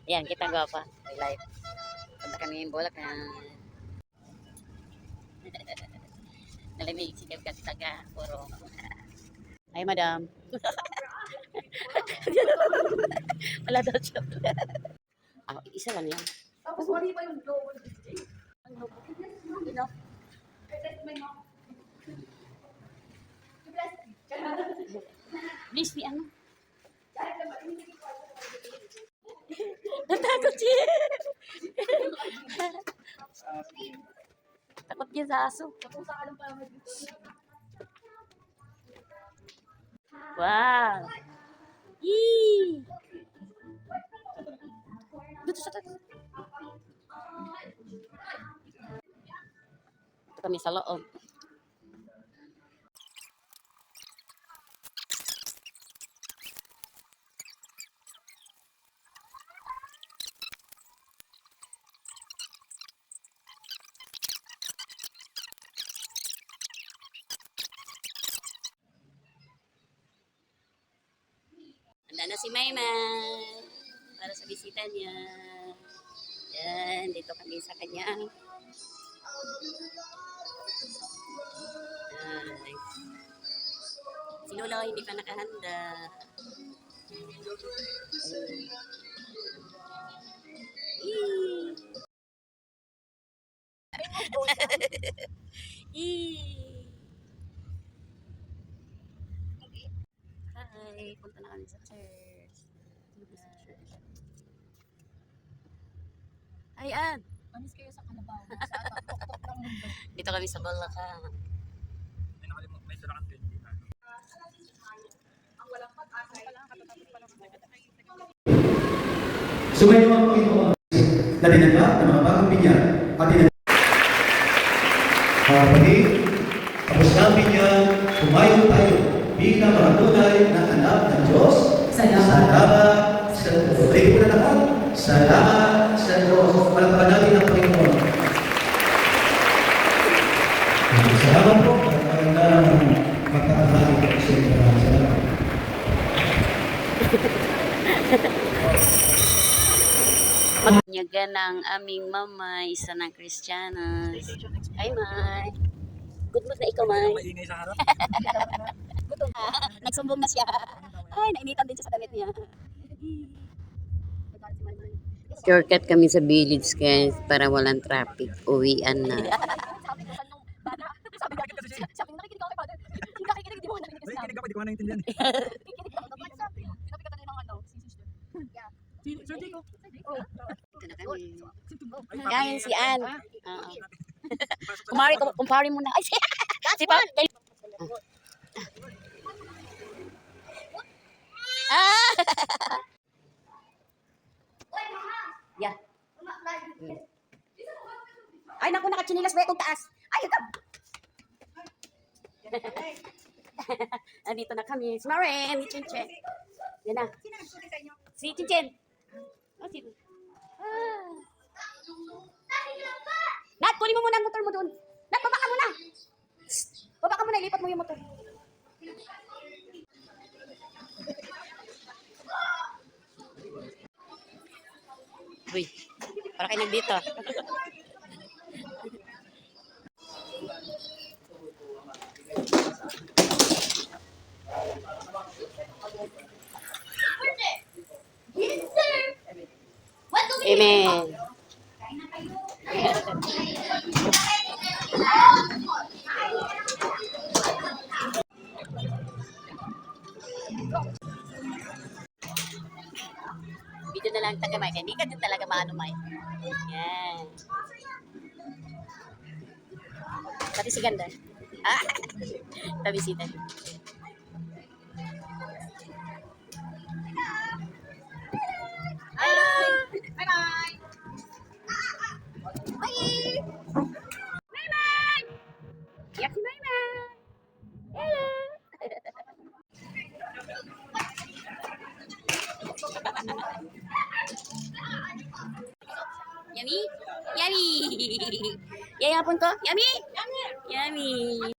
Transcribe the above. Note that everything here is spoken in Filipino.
Ayan, kita gwapa. May live. Punta kami yung bulak na nalamig si Kevka taga puro. Ay, madam. Wala daw siya. Isa lang yan. Tapos mali pa yung logo. Ino? Please, may ano? Natakot siya. Takot niya sa aso. Wow. Yee. Dito sa taas. Ito kami sa loob. Handa na si Mayman para sa bisita niya. Yan, dito kami sa kanya. Ay. Si Lola hindi pa nakahanda. Hi, punta na kami sa church. Ayan. Anis kayo sa Kalabaw. Sa tuktok ng mundo. Dito kami sa Bulacan. May surakan din. Ang walang pag-asa. Sumayo ang Panginoon na dinagda ng mga bagong binyan at dinagda. Mga kapatid, tapos namin yan, tumayo tayo bilang mga tunay na anak ng Diyos. Salamat sa Diyos. Pray ko na lahat. Salamat sa Diyos. Palakpakan natin ang Panginoon. Salamat po. Magandang magkakahali ko sa inyo. Salamat. Magnyagan ang aming mama, isa ng Kristyanos. Hi, May. Good mood na ikaw, May. Maingay sa harap. Nagsumbong na siya. Ay, nainitan din siya sa damit niya. Shortcut kami sa village, guys, para walang traffic. Uwian na. Sabi nakikinig ako kay Father. Hindi nakikinig, di mo nakikinig. Nakikinig ako, di ko na naintindihan. Nakikinig ako. Sinabi ka tayo ng ano, si sister. Yeah. Sir Dico. Ito na kami. Yan, si Ann. Kumpare mo na. Ay, si Pa. Yeah. Ay, naku, nakachinilas ba itong taas? Ay, ito. Nandito na kami. Si Maren, si Chinchen. Yan na. Si Chinchen. Oh, si... Nat, kunin mo muna ang motor mo doon. Nat, baba ka muna. Baba ka muna, ilipat mo yung motor. Uy, para kayo nagdito. Amen. Video na lang taga Mike. Hindi ka din talaga maano Mike. Yan. Pati si Ganda. Tabisita. Bye-bye! Bye-bye! Iyak si Bye-bye! Hello! Yummy? Yummy! Yaya pun ko? Yummy? Yummy!